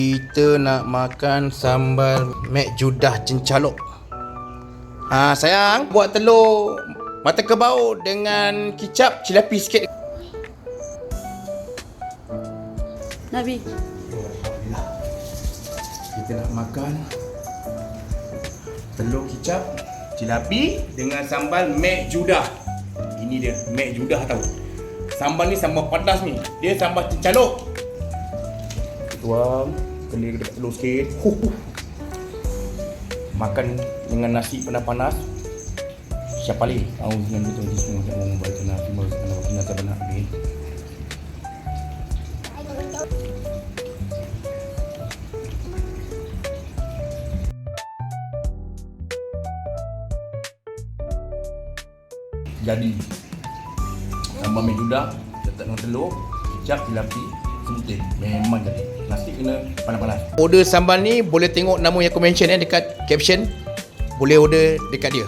Kita nak makan sambal mek judah cencalok. Sayang, buat telur mata kebau dengan kicap cilapi sikit. Nabi. Alhamdulillah. Kita nak makan telur kicap cilapi dengan sambal mek judah. Ini dia, mek judah tahu. Sambal ni sambal pedas ni. Dia sambal cencalok. Tuang, kena dekat telur sikit. Makan dengan nasi panas-panas. Siapa lagi? Tahu dengan betul di semua yang mau baca nasi mau kena benar ni. Jadi sambal mek judah letak dengan telur, kicap, cilapi, sebutin. Memang jadi. Nasi kena panas-panas. Order sambal ni boleh tengok nama yang aku mention dekat caption. Boleh order dekat dia.